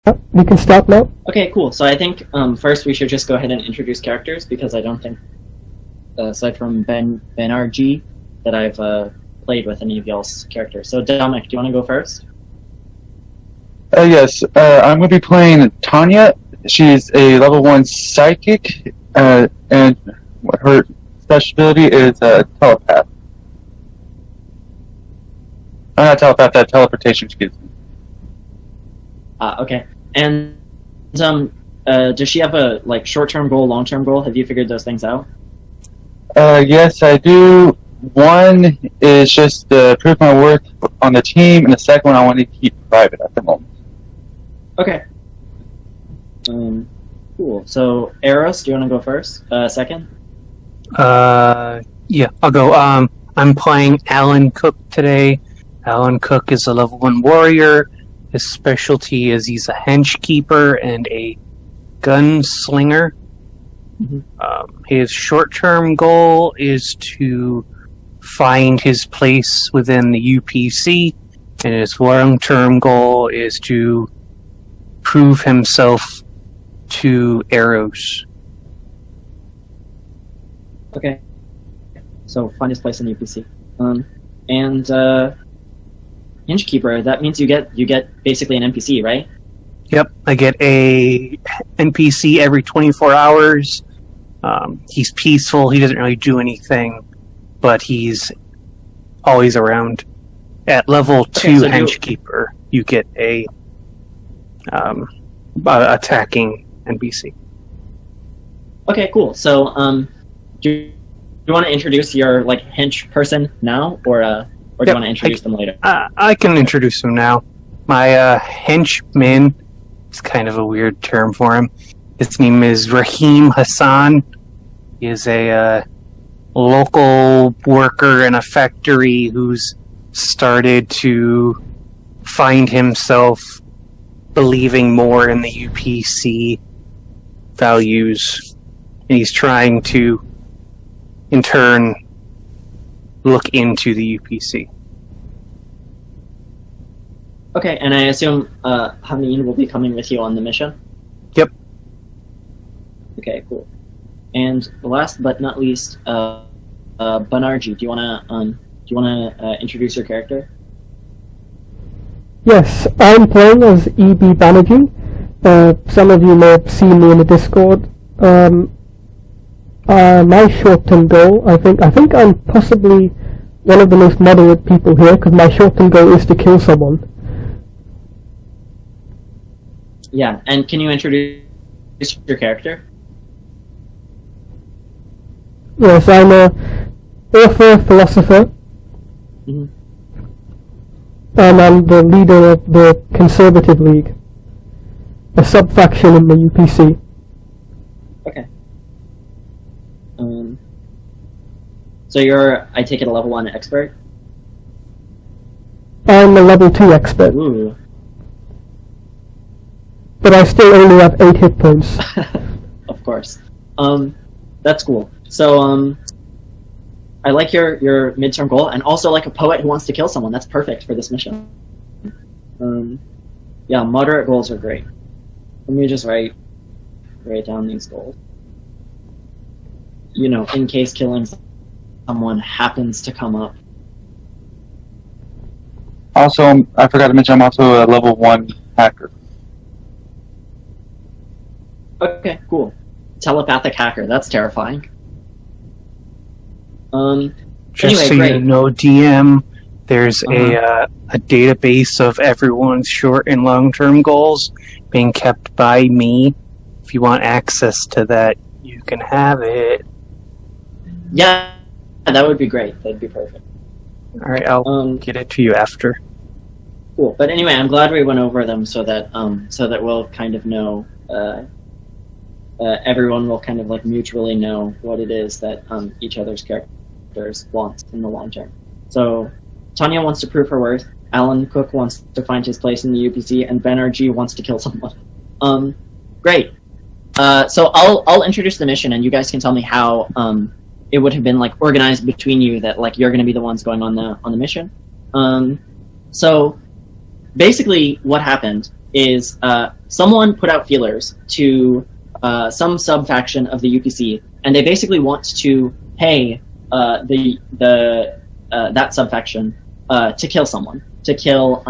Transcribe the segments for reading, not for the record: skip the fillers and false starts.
We can start now. Okay, cool. So I think first we should just go ahead and introduce characters because I don't think, aside from Ben G, that I've played with any of y'all's characters. So Dominic, do you want to go first? Yes. I'm going to be playing Tanya. She's a level 1 psychic, and her special ability is telepath. Not telepath, that teleportation she gives me. Okay. And does she have a short-term goal, long-term goal? Have you figured those things out? Yes, I do. One is just to prove my worth on the team, and the second one I want to keep private at the moment. Okay. Cool. So, Eros, do you want to go first? Second? Yeah, I'll go. I'm playing Alan Cook today. Alan Cook is a level 1 warrior. His specialty is he's a henchkeeper and a gunslinger. Mm-hmm. His short-term goal is to find his place within the UPC, and his long-term goal is to prove himself to Eros. Okay. So, find his place in the UPC. Hingekeeper, that means you get basically an NPC, right? Yep, I get a NPC every 24 hours. He's peaceful, he doesn't really do anything, but he's always around. At level 2 Henchkeeper, you get a attacking NPC. Okay, cool. So, do you want to introduce your hench person now, or do you want to introduce them later? I can introduce him now. My henchman, it's kind of a weird term for him. His name is Raheem Hassan. He is a local worker in a factory who's started to find himself believing more in the UPC values. And he's trying to, in turn, look into the UPC. Okay, and I assume Hameen will be coming with you on the mission? Yep. Okay, cool. And last but not least, Banarji, do you wanna introduce your character? Yes, I'm playing as E.B. Banerjee. Some of you may have seen me in the Discord. My short-term goal, I think I'm possibly one of the most moderate people here, because my short-term goal is to kill someone. Yeah, and can you introduce your character? Yes, I'm a author, philosopher, Mm-hmm. and I'm the leader of the Conservative League, a sub-faction in the UPC. Okay. So you're, I take it, a level 1 expert? I'm a level 2 expert, Ooh. but I still only have 8 hit points. Of course. That's cool. So, I like your midterm goal, and also like a poet who wants to kill someone. That's perfect for this mission. Yeah, moderate goals are great. Let me just write down these goals. You know, in case killing someone happens to come up. Also, I forgot to mention I'm also a level 1 hacker. Okay, cool. Telepathic hacker. That's terrifying. Just anyway, so great. you know, DM, there's a database of everyone's short and long-term goals being kept by me. If you want access to that, you can have it. Yeah, that would be great. That'd be perfect. Alright, I'll get it to you after. Cool. But anyway, I'm glad we went over them so that we'll kind of know, everyone will kind of mutually know what it is that each other's characters want in the long term. So Tanya wants to prove her worth, Alan Cook wants to find his place in the UPC, and Banerjee wants to kill someone. Great. So I'll introduce the mission, and you guys can tell me how it would have been organized between you that you're going to be the ones going on the mission. So basically what happened is someone put out feelers to some sub-faction of the UPC, and they basically want to pay that sub-faction to kill someone, to kill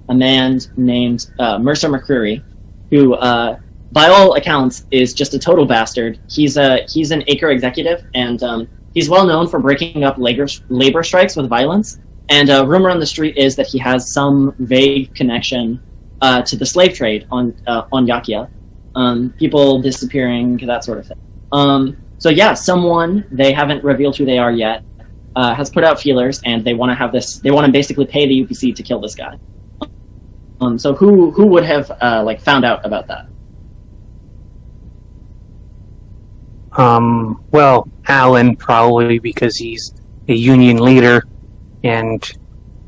a man named Mercer McCreary, who, by all accounts, is just a total bastard. He's an ACRE executive, and he's well known for breaking up labor strikes with violence. And rumor on the street is that he has some vague connection to the slave trade on Yakia, people disappearing, that sort of thing. So yeah, someone, they haven't revealed who they are yet, has put out feelers, and they want to have this. They want to basically pay the UPC to kill this guy. So who would have found out about that? Well, Alan, probably, because he's a union leader, and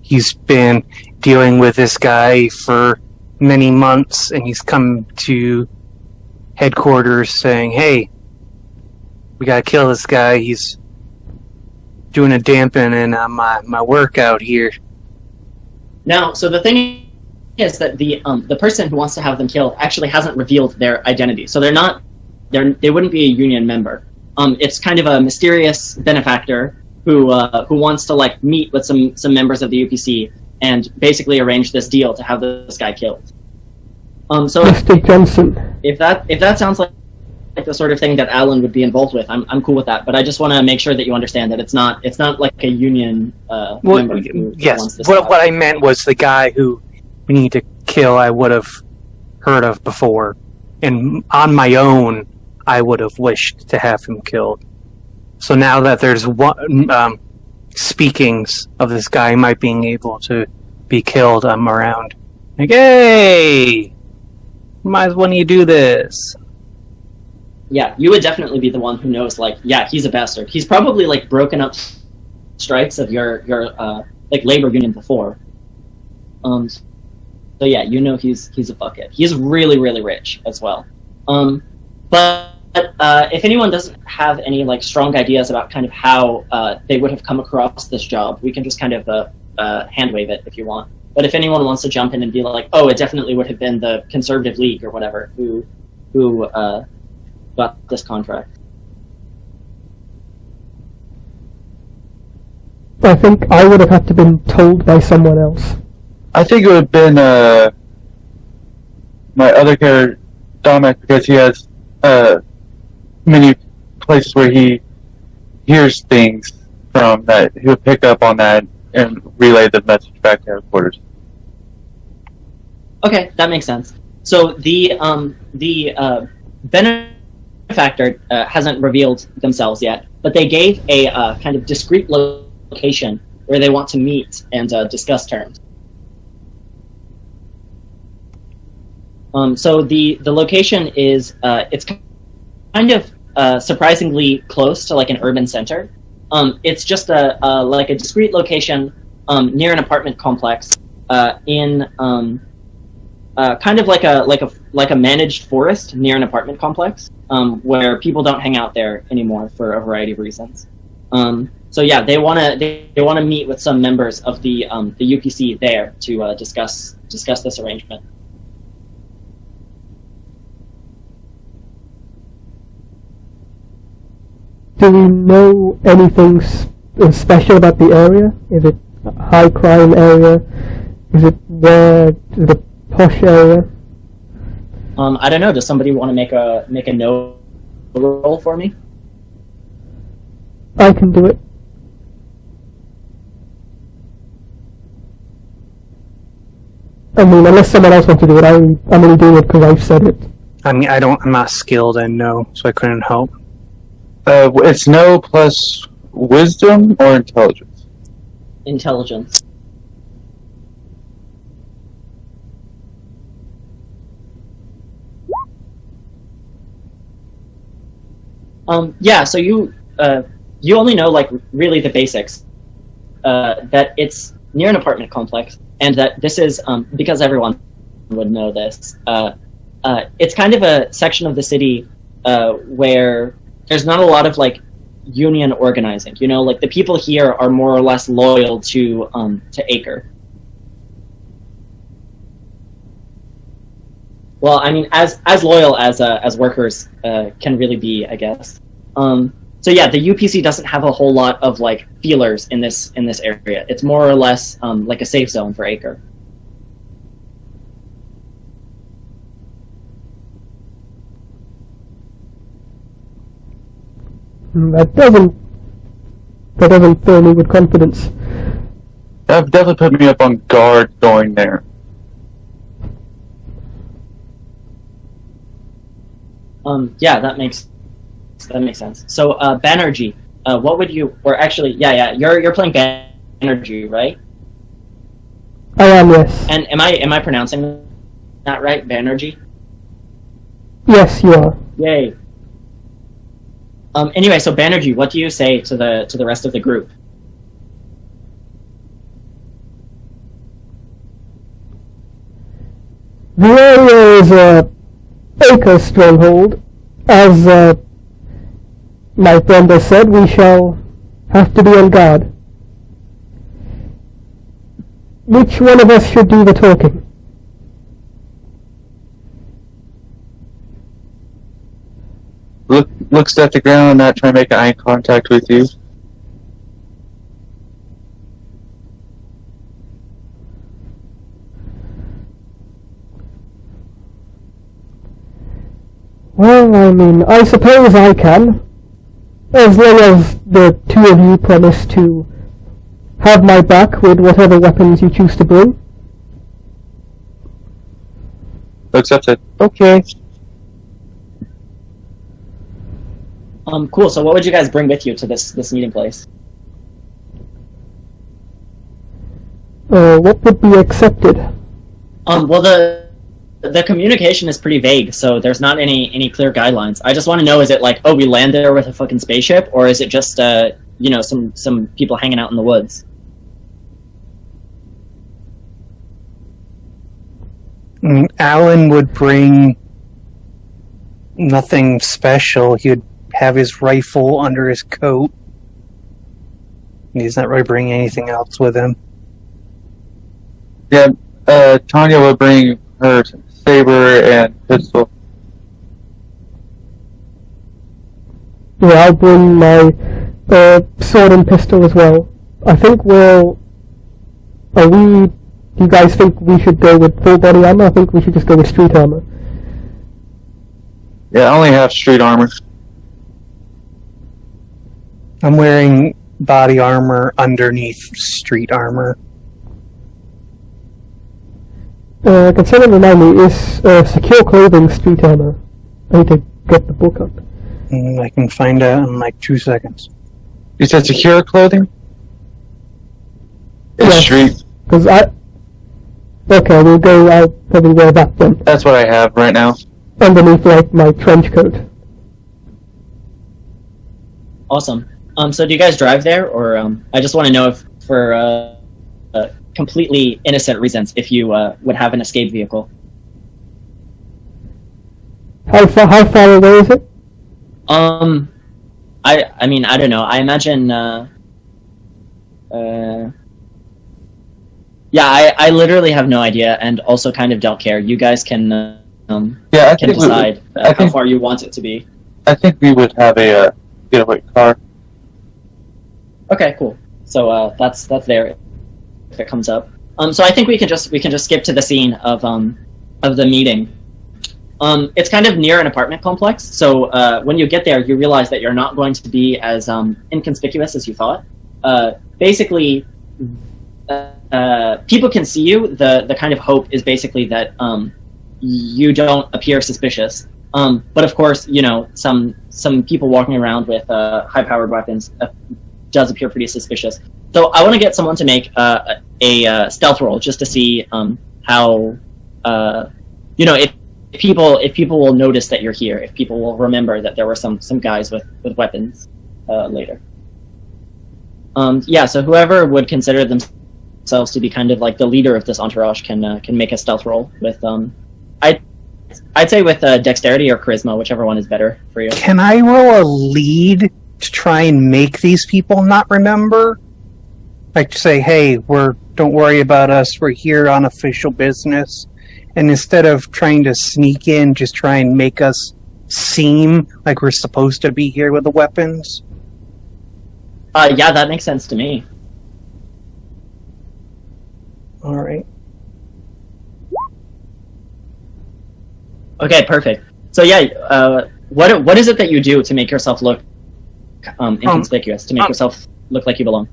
he's been dealing with this guy for many months, and he's come to headquarters saying, hey, we gotta kill this guy, he's doing a dampening on my work out here. Now, so the thing is that the person who wants to have them killed actually hasn't revealed their identity, so they wouldn't be a union member. It's kind of a mysterious benefactor who wants to meet with some members of the UPC and basically arrange this deal to have this guy killed. So Mr. Johnson. If that sounds like the sort of thing that Alan would be involved with, I'm cool with that. But I just want to make sure that you understand that it's not like a union member. Yes, what I meant was the guy who we need to kill. I would have heard of before, and on my own, I would have wished to have him killed. So now that there's speakings of this guy might being able to be killed, I'm around. Like, hey, might as well you do this. Yeah, you would definitely be the one who knows. Yeah, he's a bastard. He's probably broken up strikes of your labor union before. So yeah, you know he's a bucket. He's really, really rich as well. But if anyone doesn't have any strong ideas about kind of how they would have come across this job, we can just kind of hand wave it if you want. But if anyone wants to jump in and be like, oh, it definitely would have been the Conservative League or whatever who got this contract. I think I would have had to been told by someone else. I think it would have been my other character, Dominic, because he has many places where he hears things from that. He'll pick up on that and relay the message back to headquarters. Okay, that makes sense. So the benefactor hasn't revealed themselves yet, but they gave a kind of discrete location where they want to meet and discuss terms. So the location is it's kind of surprisingly close to an urban center. It's just a discrete location near an apartment complex in kind of like a managed forest near an apartment complex where people don't hang out there anymore for a variety of reasons. So yeah, they want to meet with some members of the UPC there to discuss this arrangement. Do we know anything special about the area? Is it a high crime area? Is it a posh area? I don't know. Does somebody want to make a no roll for me? I can do it. I mean, unless someone else wants to do it, I'm only doing it because I've said it. I mean, I'm not skilled in no, so I couldn't help. It's no plus wisdom or intelligence? Intelligence. Yeah, so you only know really the basics. That it's near an apartment complex, and that this is because everyone would know this. It's kind of a section of the city where there's not a lot of union organizing. You know, the people here are more or less loyal to ACRE. Well, I mean, as loyal as workers can really be, I guess. So yeah, the UPC doesn't have a whole lot of like feelers in this area. It's more or less like a safe zone for ACRE. That doesn't fill me with confidence. That definitely put me up on guard going there. Yeah, that makes sense. So, Banerjee, what would you? Or actually, yeah, you're playing Banerjee, right? I am, yes. And am I pronouncing that right, Banerjee? Yes, you are. Yay. Anyway, so Banerjee, what do you say to the rest of the group? The area is a ACRE stronghold. As my friend has said, we shall have to be on guard. Which one of us should do the talking? Looks at the ground and not trying to make eye contact with you. Well, I mean, I suppose I can. As long as the two of you promise to have my back with whatever weapons you choose to bring. Looks up to, okay. Cool. So, what would you guys bring with you to this meeting place? What would be accepted? Well, the communication is pretty vague, so there's not any clear guidelines. I just want to know: is it like, oh, we land there with a fucking spaceship, or is it just some people hanging out in the woods? Alan would bring nothing special. He would have his rifle under his coat. He's not really bringing anything else with him. Yeah, Tanya will bring her saber and pistol. Yeah, I'll bring my sword and pistol as well. I think do you guys think we should go with full body armor? I think we should just go with street armor. Yeah, I only have street armor. I'm wearing body armor underneath street armor. Can someone remind me, is secure clothing street armor? I need to get the book up. I can find out in like 2 seconds. You said secure clothing? It's street. Because okay, I'll probably wear that then. That's what I have right now. Underneath, like, my trench coat. Awesome. So do you guys drive there, or I just want to know if, for completely innocent reasons, if you would have an escape vehicle. How far away is it? I mean, I don't know. I imagine. Yeah, I literally have no idea, and also kind of don't care. You guys can decide how far you want it to be. I think we would have a getaway car. Okay, cool. So that's there if it comes up. So I think we can just skip to the scene of the meeting. It's kind of near an apartment complex, so when you get there, you realize that you're not going to be as inconspicuous as you thought. Basically, people can see you. The kind of hope is basically that you don't appear suspicious. But of course, some people walking around with high-powered weapons does appear pretty suspicious. So I want to get someone to make a stealth roll just to see how if people will notice that you're here, if people will remember that there were some guys with weapons later. So whoever would consider themselves to be kind of like the leader of this entourage can make a stealth roll with I'd say with dexterity or charisma, whichever one is better for you. Can I roll a lead to try and make these people not remember? Like to say, hey, don't worry about us, we're here on official business, and instead of trying to sneak in, just try and make us seem like we're supposed to be here with the weapons? Yeah, that makes sense to me. All right. Okay, perfect. So yeah, what is it that you do to make yourself look inconspicuous, to make yourself look like you belong?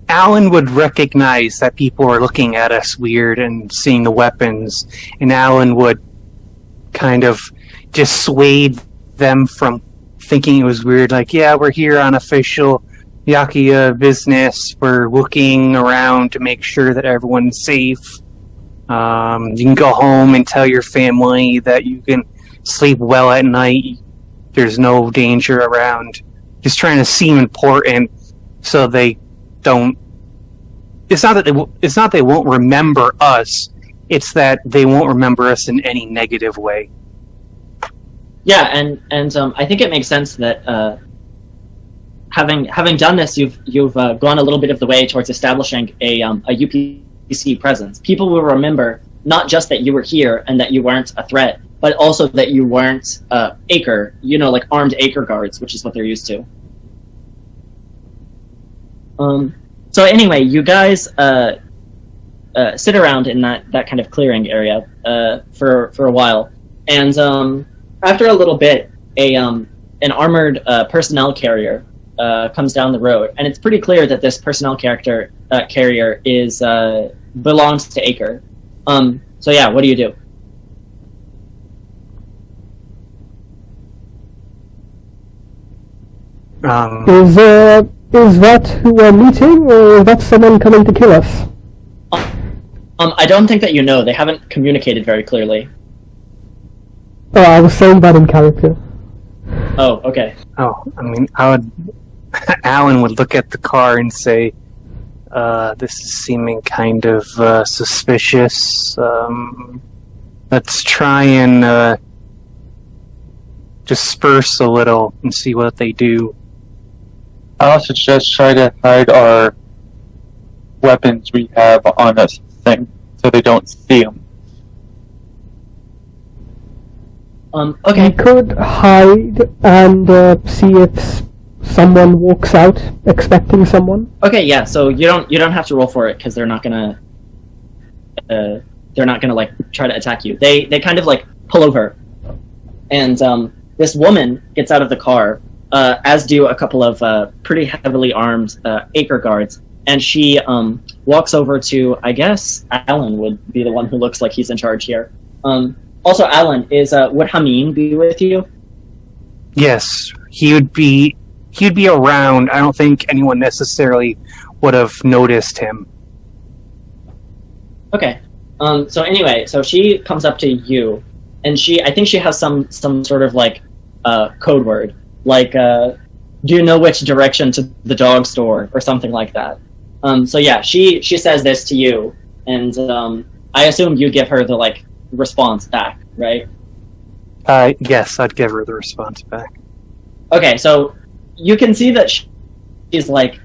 Alan would recognize that people are looking at us weird and seeing the weapons, and Alan would kind of dissuade them from thinking it was weird. Like, yeah, we're here on official Yakuza business. We're looking around to make sure that everyone's safe. You can go home and tell your family that you can sleep well at night. There's no danger around. Just trying to seem important so they don't. It's not that they won't remember us. It's that they won't remember us in any negative way. Yeah, and I think it makes sense that having done this, you've gone a little bit of the way towards establishing a UPC presence. People will remember not just that you were here and that you weren't a threat, but also that you weren't ACRE, like armed ACRE guards, which is what they're used to. So anyway, you guys sit around in that kind of clearing area for a while, and after a little bit, an armored personnel carrier comes down the road, and it's pretty clear that this personnel carrier belongs to ACRE. So yeah, what do you do? Is that who we're meeting, or is that someone coming to kill us? I don't think that you know. They haven't communicated very clearly. Oh, I was saying that in character. Oh, okay. Oh, I mean, Alan would look at the car and say, this is seeming kind of suspicious. Let's try and disperse a little and see what they do. I'll suggest try to hide our weapons we have on us so they don't see them. Okay. We could hide and see if someone walks out expecting someone. Okay, yeah. So you don't have to roll for it because they're not gonna like try to attack you. They kind of like pull over, and this woman gets out of the car, as do a couple of pretty heavily armed ACRE guards, and she walks over to, I guess Alan would be the one who looks like he's in charge here. Also, Alan, would Hameen be with you? Yes, he'd be around. I don't think anyone necessarily would have noticed him. Okay. So anyway, so she comes up to you, and I think she has some sort of like code word, like do you know which direction to the dog store or something like that. So yeah, she says this to you, and I assume you give her the like response back, right? Yes, I'd give her the response back. Okay, so you can see that she's like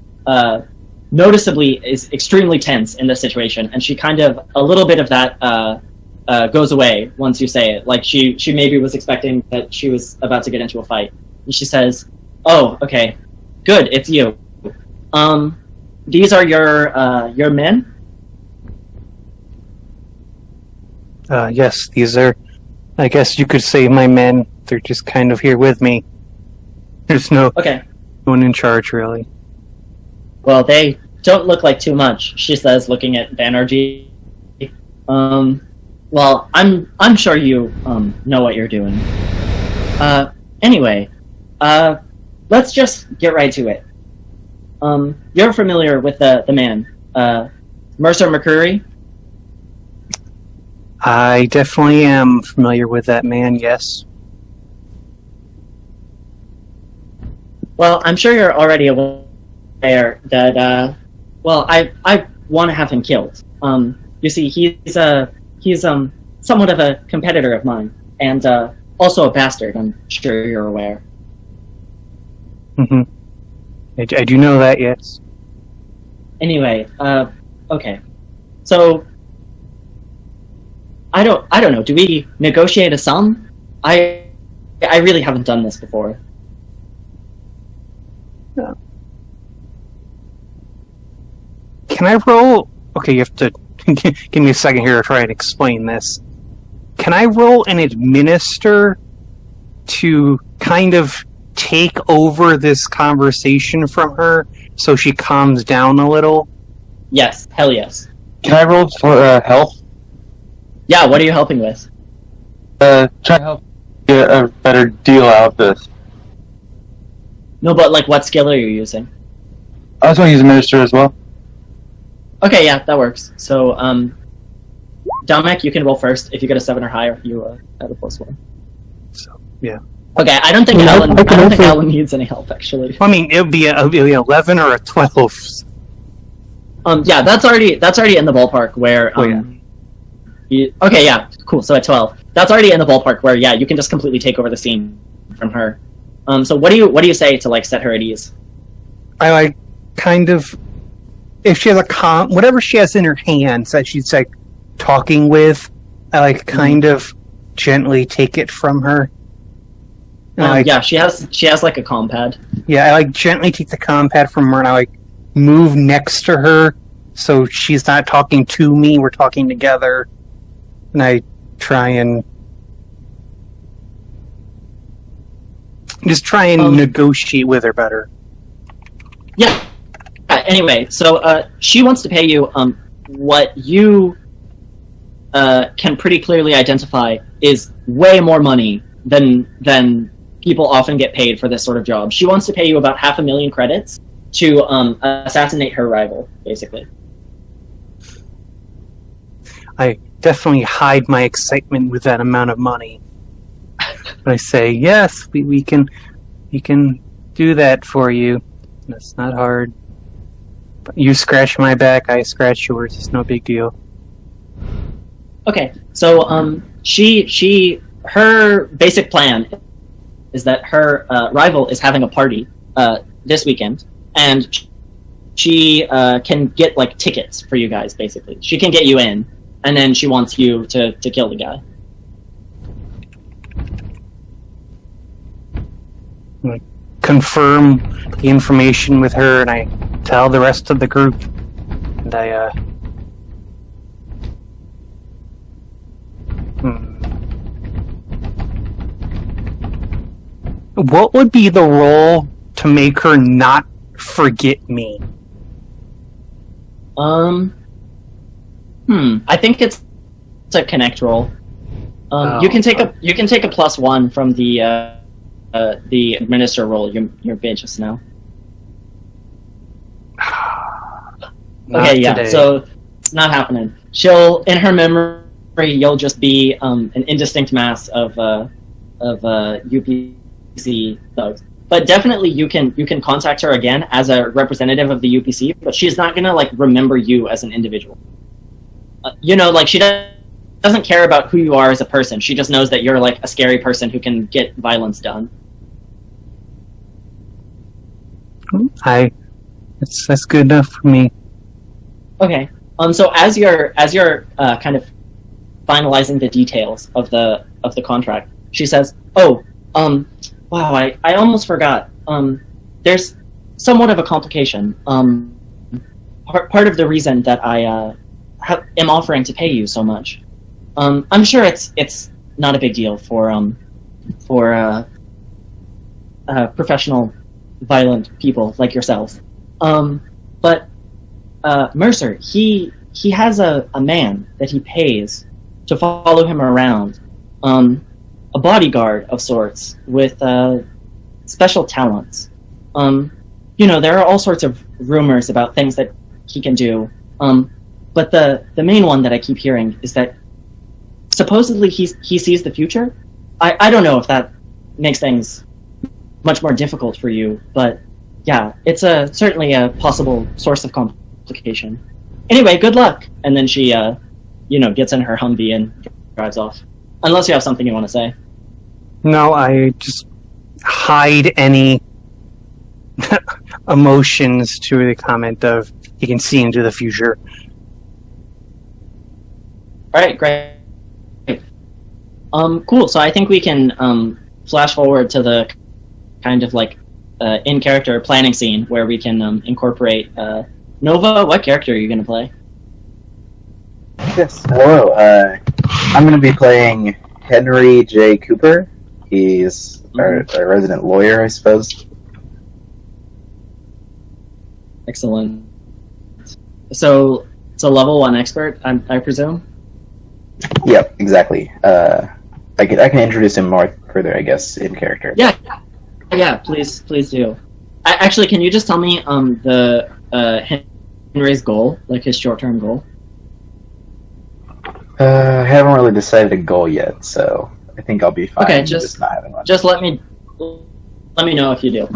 noticeably is extremely tense in this situation, and she kind of a little bit of that goes away once you say it. Like she maybe was expecting that she was about to get into a fight, and she says, "Oh, okay, good, it's you. These are your men?" Yes, these are, I guess you could say, my men. They're just kind of here with me. There's no one in charge, really. Well, they don't look like too much, she says, looking at Banerjee. Well, I'm sure you know what you're doing. Anyway, let's just get right to it. You're familiar with the man, Mercer McCreary? I definitely am familiar with that man, yes. Well, I'm sure you're already aware that, well, I want to have him killed. You see, he's somewhat of a competitor of mine, and also a bastard, I'm sure you're aware. Mm-hmm. I do know that, yes. Anyway, okay. So, I don't know. Do we negotiate a sum? I really haven't done this before. No. Can I roll? Okay, you have to give me a second here to try and explain this. Can I roll and administer to kind of take over this conversation from her so she calms down a little? Yes, hell yes. Can I roll for health? Yeah, what are you helping with? Try to help get a better deal out of this. No, but like, what skill are you using? I was going to use administer as well. Okay, yeah, that works. So, Dominic, you can roll first. If you get a 7 or higher, you have a +1. So, yeah. Okay, I don't think Alan needs any help, actually. I mean, it would be an 11 or a 12. Yeah, that's already in the ballpark where okay, yeah, cool. So at 12, that's already in the ballpark where you can just completely take over the scene from her. So what do you say to like set her at ease? I like kind of, if she has whatever she has in her hands that she's like talking with, I like kind of gently take it from her. Yeah, she has like a comm pad. Yeah, I like gently take the comm pad from her and I like move next to her so she's not talking to me, we're talking together. And I try and negotiate with her better. Yeah. Anyway, so she wants to pay you what you can pretty clearly identify is way more money than people often get paid for this sort of job. She wants to pay you about 500,000 credits to assassinate her rival, basically. I definitely hide my excitement with that amount of money. But I say, yes, we can do that for you. That's not hard. But you scratch my back, I scratch yours. It's no big deal. Okay, so her basic plan is that her rival is having a party this weekend, and she can get like tickets for you guys. Basically, she can get you in, and then she wants you to kill the guy. I confirm the information with her, and I tell the rest of the group, and I What would be the role to make her not forget me? I think it's a connect roll. You can take a +1 from the administer roll. Your bitch just now. Okay, yeah. Today. So it's not happening. She'll, in her memory, you'll just be an indistinct mass of UPC thugs. But definitely, you can contact her again as a representative of the UPC. But she's not gonna like remember you as an individual. Like she doesn't care about who you are as a person. She just knows that you're like a scary person who can get violence done. That's good enough for me. Okay. So as you're kind of finalizing the details of the contract, she says, "Oh, wow, I almost forgot. There's somewhat of a complication. Part of the reason that I am offering to pay you so much. I'm sure it's not a big deal for professional violent people like yourself. But Mercer, he has a man that he pays to follow him around, a bodyguard of sorts with special talents. There are all sorts of rumors about things that he can do. But the main one that I keep hearing is that supposedly he sees the future. I don't know if that makes things much more difficult for you, but yeah, it's certainly a possible source of complication. Anyway, good luck. And then she, gets in her Humvee and drives off. Unless you have something you want to say. No, I just hide any emotions to the comment of he can see into the future. All right, great. Cool. So I think we can flash forward to the kind of like in-character planning scene where we can incorporate Nova. What character are you going to play? Yes. Hello. I'm going to be playing Henry J. Cooper. He's our resident lawyer, I suppose. Excellent. So it's a level 1 expert, I presume? Yep, exactly. I can introduce him more further, I guess, in character. Yeah, please do. Actually, can you just tell me the Henry's goal, like his short-term goal? I haven't really decided a goal yet, so I think I'll be fine. Okay, just not having one. Just let me know if you do.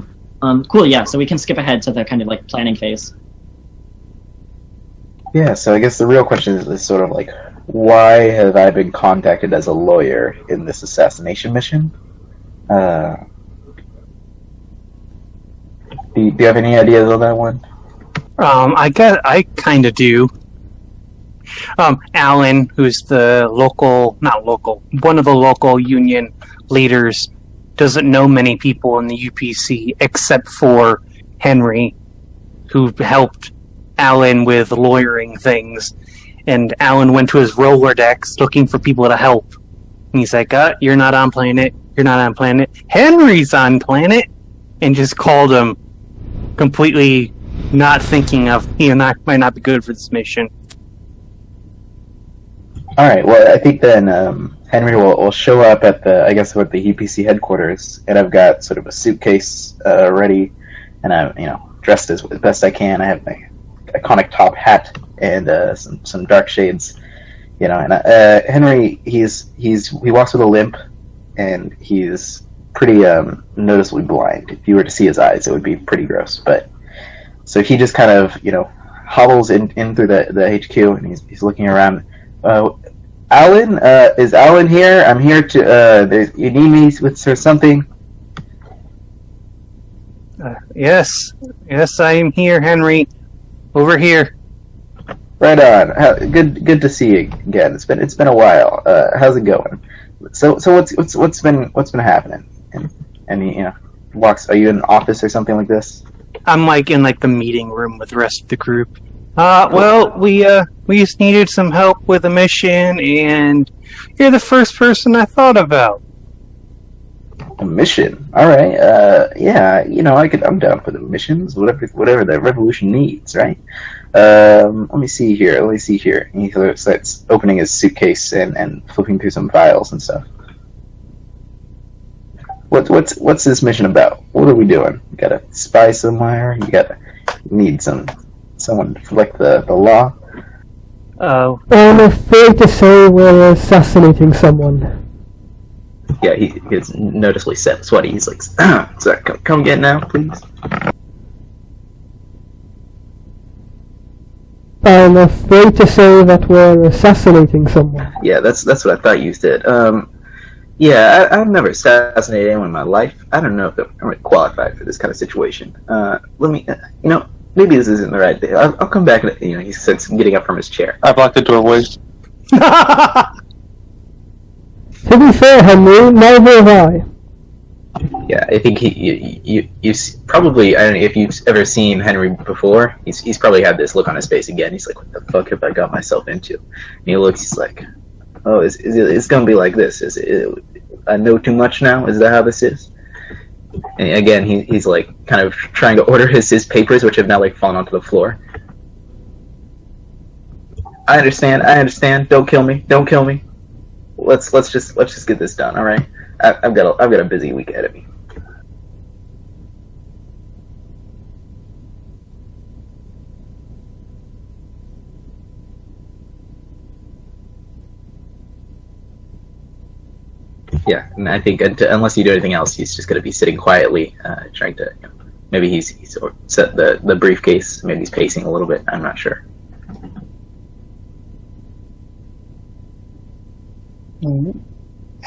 Cool. Yeah, so we can skip ahead to the kind of like planning phase. Yeah, so I guess the real question is sort of like, why have I been contacted as a lawyer in this assassination mission? Do you have any ideas on that one? I kind of do. Alan, who's the one of the local union leaders, doesn't know many people in the UPC except for Henry, who helped Alan with lawyering things. And Alan went to his Rolodex looking for people to help. And he's like, you're not on planet. You're not on planet. Henry's on planet. And just called him, completely not thinking of, might not be good for this mission. Alright, well, I think then Henry will show up at the UPC headquarters, and I've got sort of a suitcase ready, and I'm, dressed as best I can. I have my iconic top hat and some dark shades, and Henry, he walks with a limp, and he's pretty noticeably blind. If you were to see his eyes, it would be pretty gross. But so he just kind of hobbles in through the HQ, and he's looking around. Alan, is Alan here? I'm here to. You need me with something? Yes, I am here, Henry. Over here. Right on. Good to see you again. It's been a while. How's it going? So what's been happening? And he walks. Are you in an office or something like this? I'm in the meeting room with the rest of the group. Well, we just needed some help with a mission, and you're the first person I thought about. A mission? All right. Yeah. I'm down for the missions. Whatever the revolution needs, right? Let me see here. And he starts opening his suitcase and flipping through some files and stuff. What's this mission about? What are we doing? You gotta spy somewhere. You need someone to like the law. Oh. I'm afraid to say we're assassinating someone. Yeah, he's noticeably sweaty. He's like, sorry, come get now, please. I'm afraid to say that we're assassinating someone. Yeah, that's what I thought you said. Yeah, I've never assassinated anyone in my life. I don't know if I'm really qualified for this kind of situation. Let me, maybe this isn't the right day. I'll come back. He starts getting up from his chair. I blocked the doorway. To be fair, Henry, neither have I. Yeah, I think you probably, I don't know if you've ever seen Henry before. He's probably had this look on his face again. He's like, what the fuck have I got myself into? And he looks, he's like, oh, it's gonna be like this. I know too much now? Is that how this is? And again, he's like kind of trying to order his papers, which have now like fallen onto the floor. I understand. Don't kill me. Let's just get this done. All right. I've got a busy week ahead of me. Yeah, and I think unless you do anything else, he's just going to be sitting quietly, trying to. Maybe he's set the briefcase. Maybe he's pacing a little bit. I'm not sure.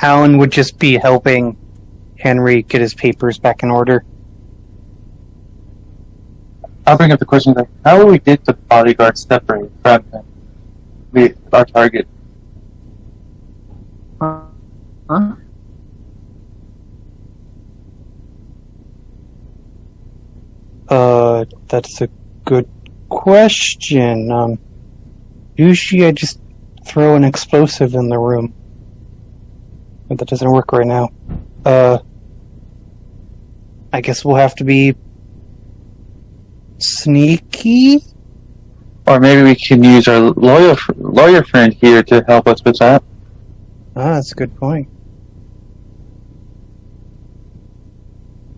Alan would just be helping Henry get his papers back in order. I'll bring up the question like, how will we get the bodyguard separated from our target? Huh? That's a good question. Usually I just throw an explosive in the room. But that doesn't work right now. I guess we'll have to be sneaky? Or maybe we can use our lawyer friend here to help us with that. Ah, that's a good point.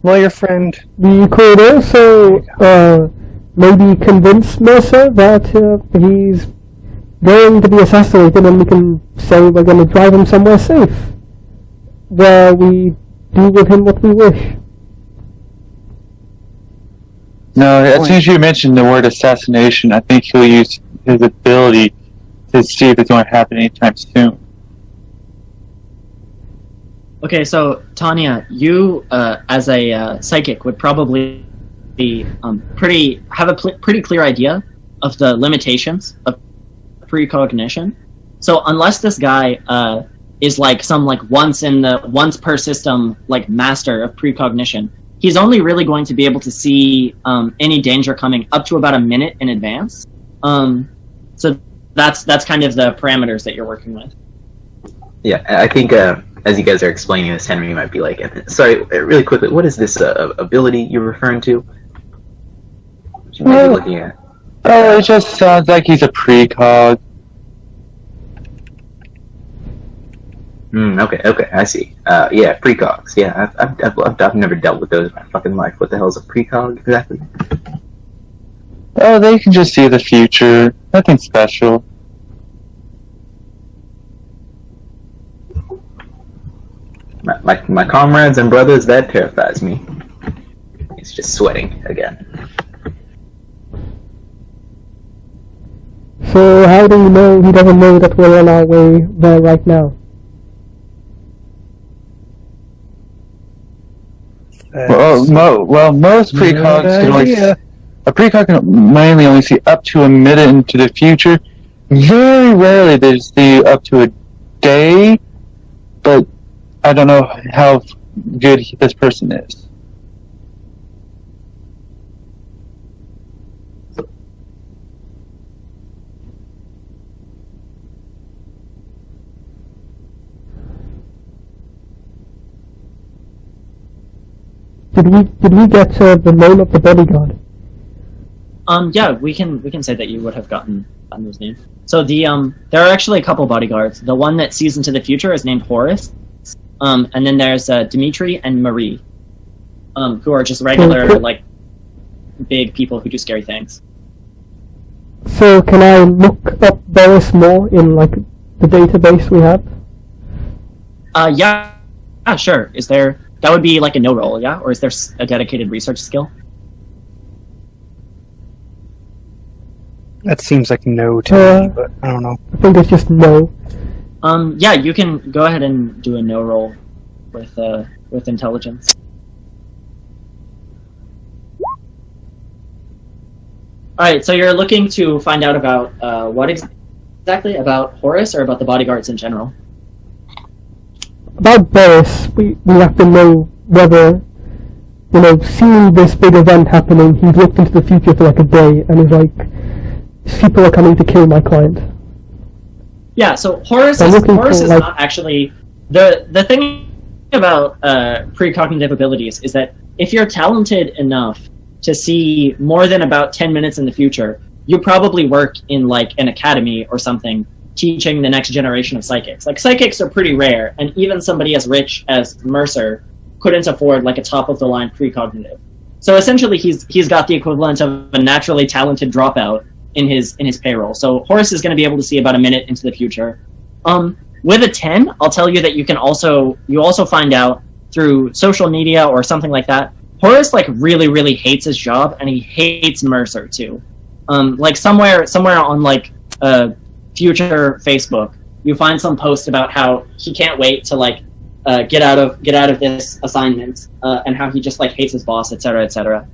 Lawyer friend. We could also maybe convince Mercer that he's going to be assassinated, and we can say we're going to drive him somewhere safe, where we do with him what we wish. No, as soon as you mentioned the word assassination, I think he'll use his ability to see if it's going to happen anytime soon. Okay, so Tanya, you as a psychic would probably be pretty clear idea of the limitations of precognition. So unless this guy is like some like once per system like master of precognition, he's only really going to be able to see any danger coming up to about a minute in advance. So that's kind of the parameters that you're working with. Yeah, I think as you guys are explaining this, Henry might be like, sorry, really quickly, what is this ability you're referring to? What you might be looking at? Oh, it just sounds like he's a precog. Okay, I see. Yeah, precogs. Yeah, I've never dealt with those in my fucking life. What the hell is a precog exactly? Oh, they can just see the future. Nothing special. My comrades and brothers, that terrifies me. He's just sweating again. So how do you know he doesn't know that we're on our way there right now? Well, most precogs can only a precog can mainly only see up to a minute into the future. Very rarely they see up to a day, but I don't know how good this person is. Did we get the name of the bodyguard? Yeah, we can say that you would have gotten his name. So there are actually a couple bodyguards. The one that sees into the future is named Horace. And then there's Dimitri and Marie, who are just regular, like, big people who do scary things. So can I look up Boris more in, like, the database we have? Yeah, sure. Is there... That would be, like, a no roll, yeah? Or is there a dedicated research skill? That seems like no to me, but I don't know. I think it's just no. Yeah, you can go ahead and do a no roll with intelligence. Alright, so you're looking to find out about what exactly? About Horace or about the bodyguards in general? About Boris, we have to know whether, seeing this big event happening, he's looked into the future for like a day and is like, people are coming to kill my client. Yeah, so Horace is not actually... The thing about precognitive abilities is that if you're talented enough to see more than about 10 minutes in the future, you probably work in like an academy or something teaching the next generation of psychics. Like, psychics are pretty rare, and even somebody as rich as Mercer couldn't afford like a top-of-the-line precognitive. So essentially he's got the equivalent of a naturally talented dropout in his payroll. So Horace is going to be able to see about a minute into the future. With a 10, I'll tell you that you also find out through social media or something like that. Horace like really hates his job, and he hates Mercer too. Like somewhere on like future Facebook, you find some post about how he can't wait to like get out of this assignment, and how he just like hates his boss, etc., etc.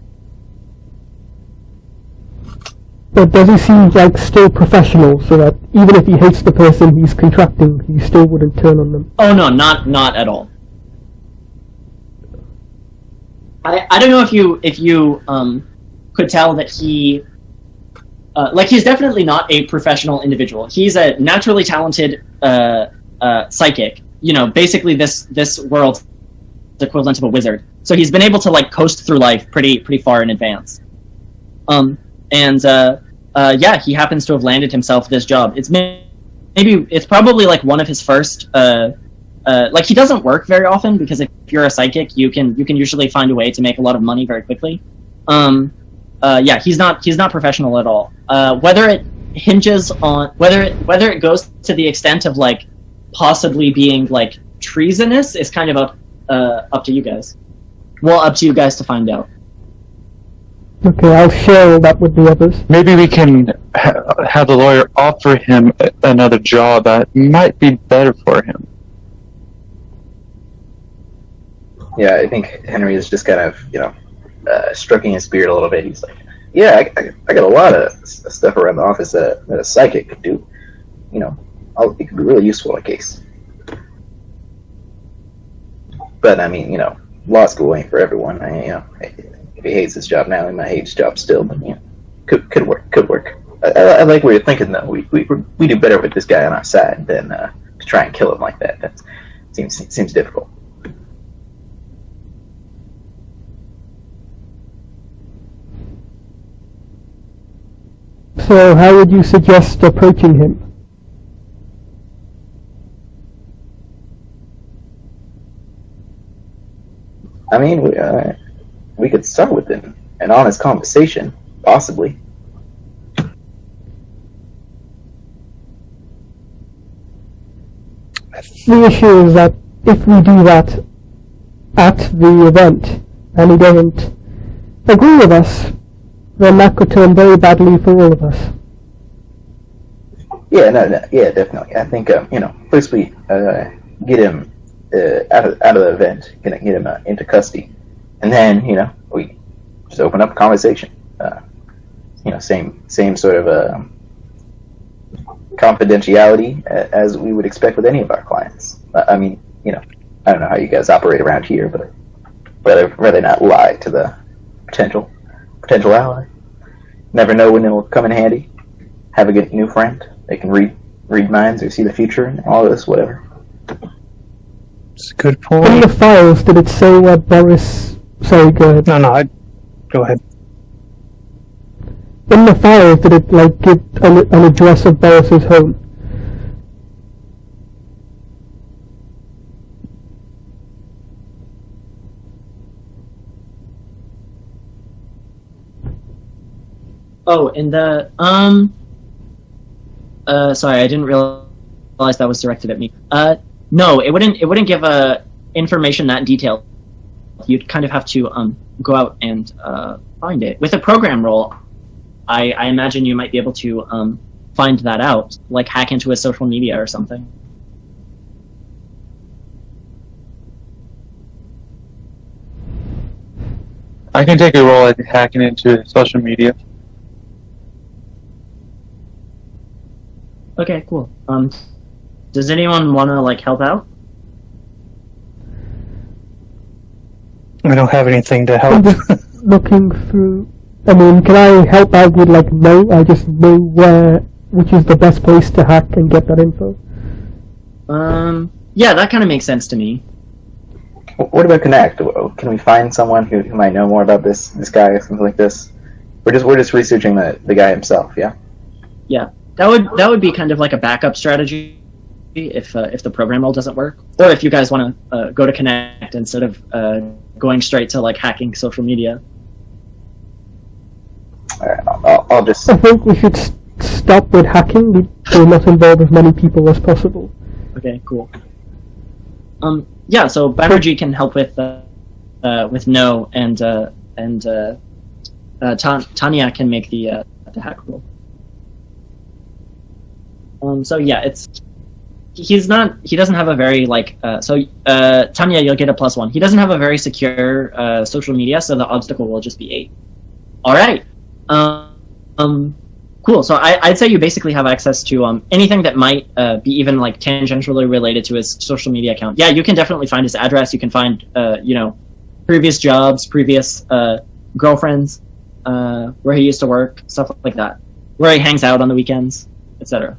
But does he seem like still professional, so that even if he hates the person he's contracting, he still wouldn't turn on them? Oh no, not at all. I don't know if you could tell that he he's definitely not a professional individual. He's a naturally talented psychic. You know, basically this world's equivalent of a wizard. So he's been able to like coast through life pretty far in advance. Yeah, he happens to have landed himself this job. It's probably like one of his first. Like he doesn't work very often because if you're a psychic, you can usually find a way to make a lot of money very quickly. Yeah, he's not professional at all. Whether it hinges on whether it goes to the extent of like possibly being like treasonous is kind of up to you guys. Well, up to you guys to find out. Okay, I'll share that with the others. Maybe we can have the lawyer offer him another job that might be better for him. Yeah, I think Henry is just kind of, stroking his beard a little bit. He's like, yeah, I got a lot of stuff around the office that a psychic could do. It could be really useful in a case. But, I mean, law school ain't for everyone. If he hates his job now, he might hate his job still, but, could work. I like where you're thinking, though. We do better with this guy on our side than to try and kill him like that. That seems difficult. So how would you suggest approaching him? I mean, we could start with an honest conversation, possibly. The issue is that if we do that at the event, and he doesn't agree with us, then that could turn very badly for all of us. Yeah, yeah, definitely. I think, first we get him out of the event, get him into custody, and then we just open up a conversation. Same sort of confidentiality as we would expect with any of our clients. I mean, I don't know how you guys operate around here, but rather not lie to the potential ally. Never know when it'll come in handy. Have a good new friend. They can read minds or see the future and all this, whatever. It's a good In point. the files, did it say what Boris... Sorry, go ahead. No, go ahead. In the files, did it give an address of Boris's home? Oh, in the sorry, I didn't realize that was directed at me. No, it wouldn't give information that detailed. You'd kind of have to go out and find it. With a program role, I imagine you might be able to find that out, like hack into his social media or something. I can take a role at hacking into social media. Okay, cool. Does anyone want to help out? I don't have anything to I'm help. just looking through... I mean, can I help out with, I just know which is the best place to hack and get that info? Yeah, that kind of makes sense to me. What about Connect? Can we find someone who might know more about this guy or something like this? We're just researching the guy himself, yeah? Yeah, that would be kind of like a backup strategy if the program role doesn't work, or if you guys want to go to Connect instead of going straight to hacking social media. Alright, I'll just... I think we should stop with hacking to not involve as many people as possible. Okay, cool. Yeah, so Banerjee can help with No, and Tanya can make the hack roll. So yeah, he doesn't have a very Tanya, you'll get a +1. He doesn't have a very secure social media, so the obstacle will just be 8. All right. Cool. So I'd say you basically have access to anything that might be even like tangentially related to his social media account. Yeah, you can definitely find his address. You can find previous jobs, previous girlfriends, where he used to work, stuff like that, where he hangs out on the weekends, etc.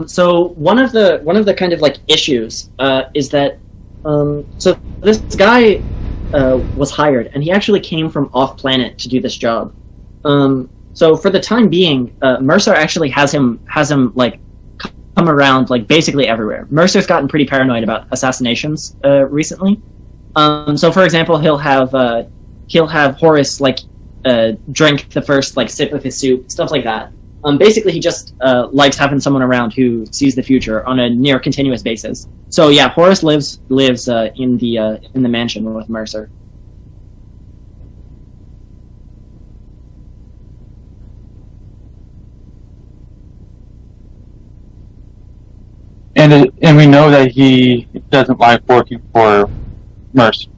So one of the kind of like issues is that so this guy was hired, and he actually came from off planet to do this job. So for the time being, Mercer actually has him like come around like basically everywhere. Mercer's gotten pretty paranoid about assassinations recently. So for example, he'll have Horace like drink the first like sip of his soup, stuff like that. Basically, he just likes having someone around who sees the future on a near continuous basis. So yeah, Horace lives in the mansion with Mercer. And we know that he doesn't like working for Mercer,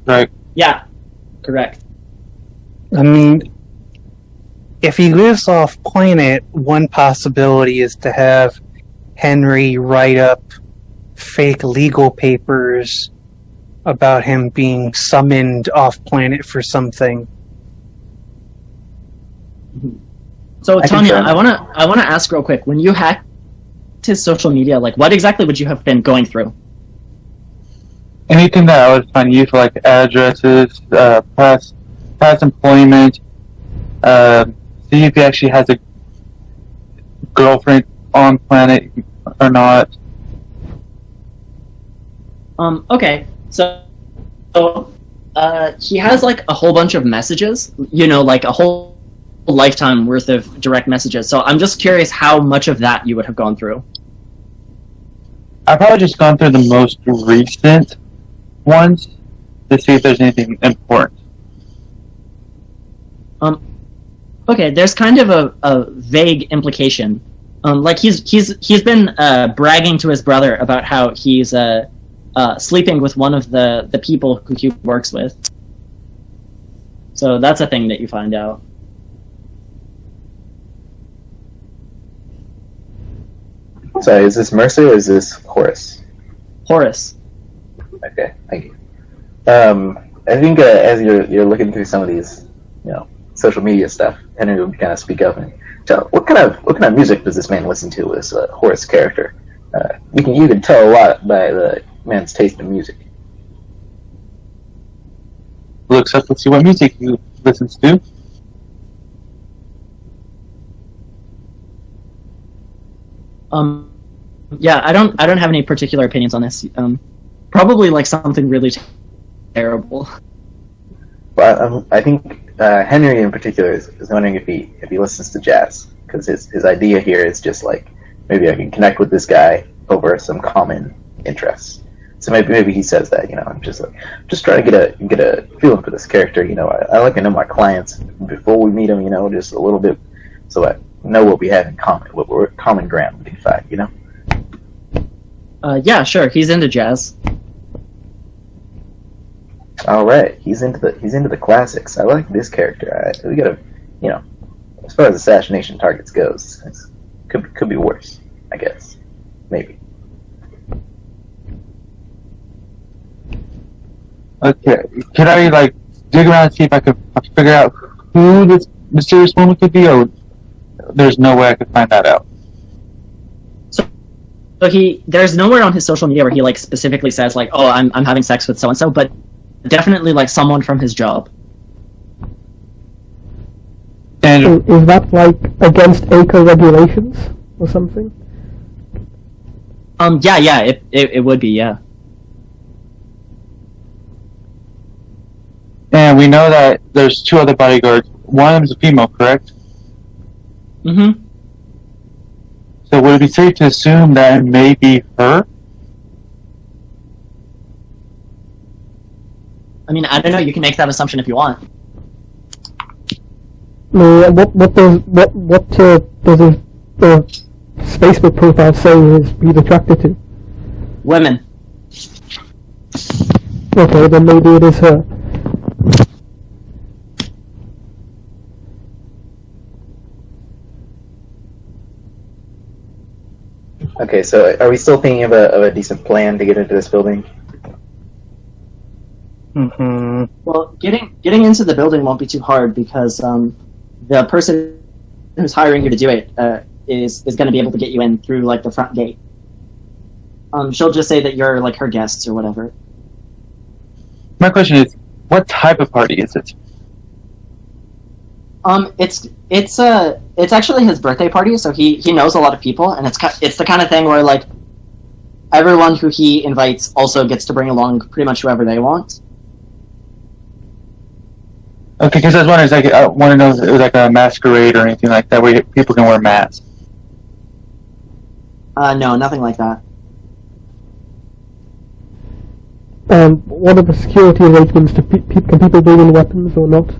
right? Yeah, correct. I mean, if he lives off planet, one possibility is to have Henry write up fake legal papers about him being summoned off planet for something. So Tanya, I wanna ask real quick, when you hacked his social media, like what exactly would you have been going through? Anything that I would find useful, like addresses, past employment, see if he actually has a girlfriend on planet or not. Okay, so he has like a whole bunch of messages, like a whole lifetime worth of direct messages. So I'm just curious how much of that you would have gone through. I've probably just gone through the most recent ones to see if there's anything important. Okay, there's kind of a vague implication. Like he's been bragging to his brother about how he's sleeping with one of the people who he works with. So that's a thing that you find out. So is this Mercer or is this Horace? Horace. Okay, thank you. I think as you're looking through some of these, social media stuff, Henry would kind of speak up and tell what kind of music does this man listen to? This Horace character. You can tell a lot by the man's taste in music. Looks up, let's see what music he listens to. Yeah, I don't have any particular opinions on this. Probably like something really terrible. Well, I think Henry in particular is wondering if he listens to jazz, because his idea here is just like, maybe I can connect with this guy over some common interests. So maybe he says that, I'm just trying to get a feeling for this character. I like to know my clients before we meet them, just a little bit, so I know what we have in common, what we're common ground we can find, Yeah, sure. He's into jazz. All right, he's into the classics. I like this character. We gotta, as far as assassination targets goes, could be worse, I guess, maybe. Okay, could I dig around and see if I could figure out who this mysterious woman could be, or there's no way I could find that out? So there's nowhere on his social media where he specifically says oh, I'm having sex with so and so, but definitely someone from his job. And is that against ACRE regulations or something? Yeah, it would be, yeah. And we know that there's two other bodyguards. One of them is a female, correct? Mm-hmm. So would it be safe to assume that it may be her? I mean, I don't know. You can make that assumption if you want. What does the Facebook profile say is he's attracted to? Women. Okay, then maybe it is her. Okay, so are we still thinking of a decent plan to get into this building? Mm-hmm. Well, getting into the building won't be too hard because the person who's hiring you to do it is going to be able to get you in through like the front gate. She'll just say that you're like her guests or whatever. My question is, what type of party is it? It's actually his birthday party, so he knows a lot of people, and it's the kind of thing where like everyone who he invites also gets to bring along pretty much whoever they want. Okay, because I was wondering, I want to know if it was like a masquerade or anything like that, where people can wear masks. No, nothing like that. What are the security arrangements? Can people bring in weapons or not?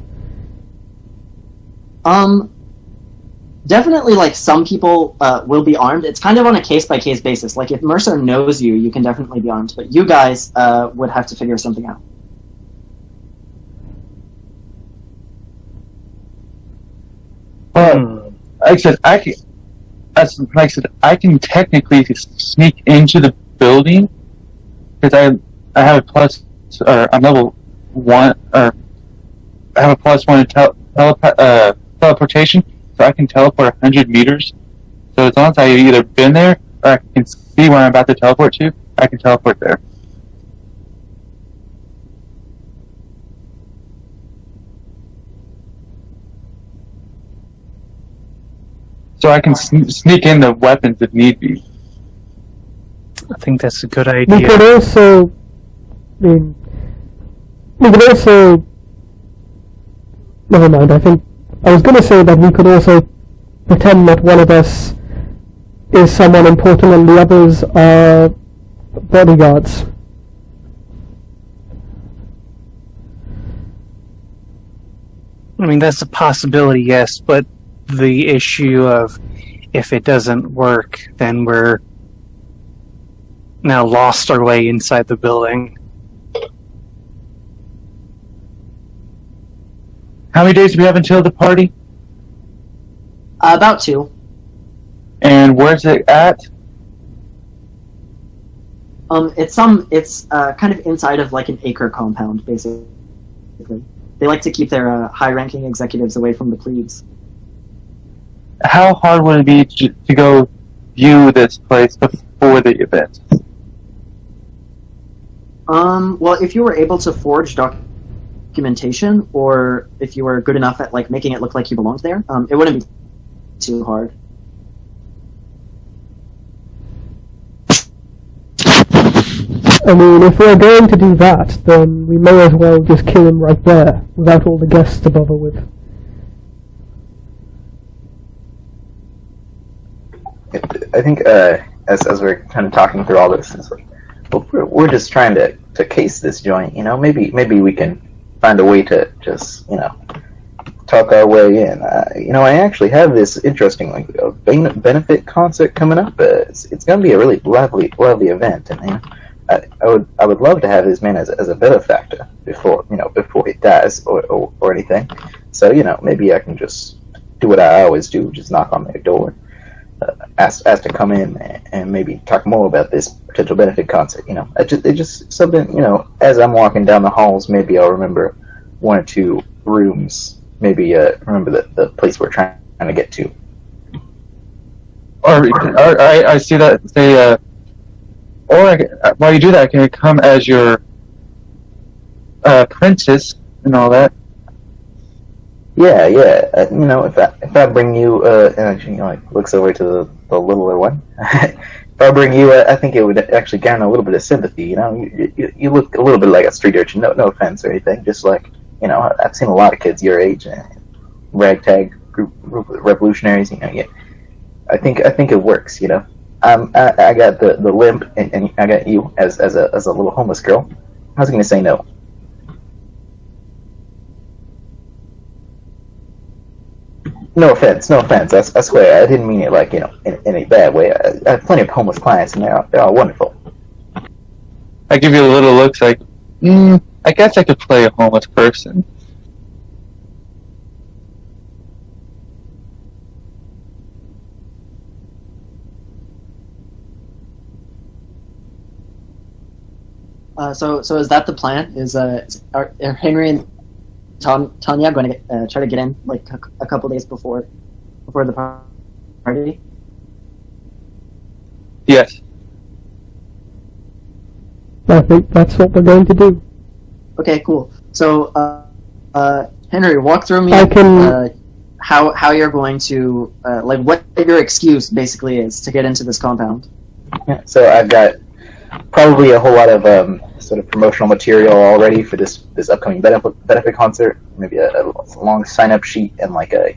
Definitely, like, some people will be armed. It's kind of on a case-by-case basis. Like, if Mercer knows you, you can definitely be armed. But you guys would have to figure something out. Well, like I said, I can technically sneak into the building because I have a plus, or I'm level 1, or I have a +1 in teleportation, so I can teleport 100 meters. So as long as I either been there, or I can see where I'm about to teleport to, I can teleport there. So I can sneak in the weapons if need be. I think that's a good We idea. could also, we could also, never mind, I was going to say that we could also pretend that one of us is someone important and the others are bodyguards. I mean, that's a possibility, yes, but the issue of if it doesn't work, then we're now lost our way inside the building. How many days do we have until the party? About 2. And where's it at? It's kind of inside of like an ACRE compound, basically. They like to keep their high-ranking executives away from the plebes. How hard would it be to go view this place before the event? Well, if you were able to forge documentation, or if you were good enough at like making it look like you belonged there, it wouldn't be too hard. I mean, if we're going to do that, then we may as well just kill him right there, without all the guests to bother with. I think as we're kind of talking through all this, it's like, well, we're just trying to case this joint. You know, maybe we can find a way to just talk our way in. I actually have this interesting benefit concert coming up. It's going to be a really lovely event, and I would love to have this man as a benefactor before he dies or anything. So maybe I can just do what I always do, just knock on their door. Asked to come in and maybe talk more about this potential benefit concert. It's just something. As I'm walking down the halls, maybe I'll remember 1 or 2 rooms. Maybe remember the place we're trying to get to. Or I see that they. While you do that, can it come as your princess and all that? Yeah. If I bring you, and she looks over to the littler one. If I bring you, I think it would actually garner a little bit of sympathy. You look a little bit like a street urchin. No offense or anything. Just like I've seen a lot of kids your age, ragtag group of revolutionaries. I think it works. I got the limp, and I got you as a little homeless girl. I was going to say no. No offense. I swear, I didn't mean it like in a bad way. I have plenty of homeless clients, and they're all wonderful. I give you a little looks like, I guess I could play a homeless person. So is that the plan? Are Henry and Tanya going to try to get in like a couple days before the party? Yes. I think that's what we're going to do. Okay, cool. So, Henry, walk through me I can- how you're going to like what your excuse basically is to get into this compound. Yeah, so I've got probably a whole lot of sort of promotional material already for this upcoming benefit concert. Maybe a long sign up sheet and like a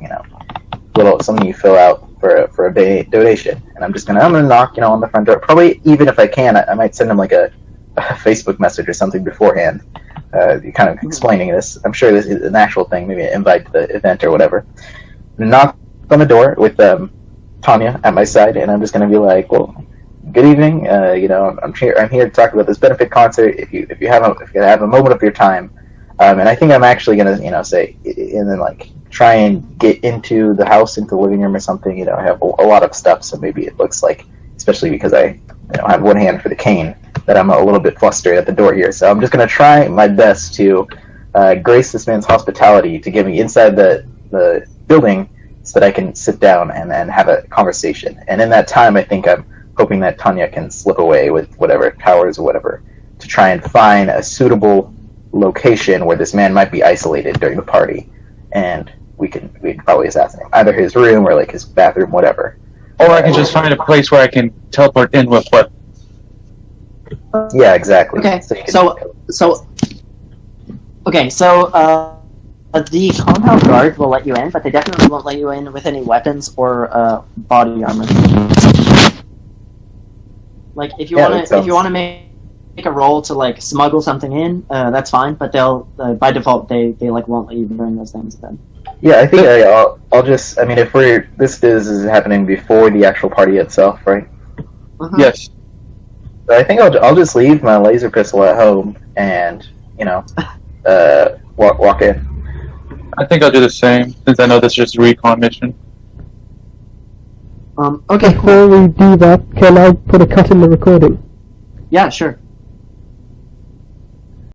little something you fill out for a donation. And I'm gonna knock on the front door. Probably even if I can, I might send them like a Facebook message or something beforehand. Kind of explaining this. I'm sure this is an actual thing. Maybe an invite to the event or whatever. I'm gonna knock on the door with Tanya at my side, and I'm just gonna be like, well, good evening. I'm here to talk about this benefit concert. If you have a moment of your time, and I think I'm actually gonna say, and then like try and get into the house, into the living room or something. I have a lot of stuff, so maybe it looks like, especially because I have one hand for the cane, that I'm a little bit flustered at the door here. So I'm just gonna try my best to grace this man's hospitality to get me inside the building so that I can sit down and have a conversation. And in that time, I think I'm hoping that Tanya can slip away with whatever powers or whatever to try and find a suitable location where this man might be isolated during the party, and we'd probably assassinate him, either his room or like his bathroom, whatever. Or I can just find a place where I can teleport in with what. Yeah, exactly. Okay. So you can- So the compound guard will let you in, but they definitely won't let you in with any weapons or body armor. Like if you want to make a roll to like smuggle something in, that's fine. But they'll by default they like won't let you bring those things then. Yeah, I think I'll just. I mean, if this is happening before the actual party itself, right? Uh-huh. Yes. So I think I'll just leave my laser pistol at home and walk in. I think I'll do the same, since I know this is just a recon mission. Okay, cool. Before we do that, can I put a cut in the recording? Yeah, sure.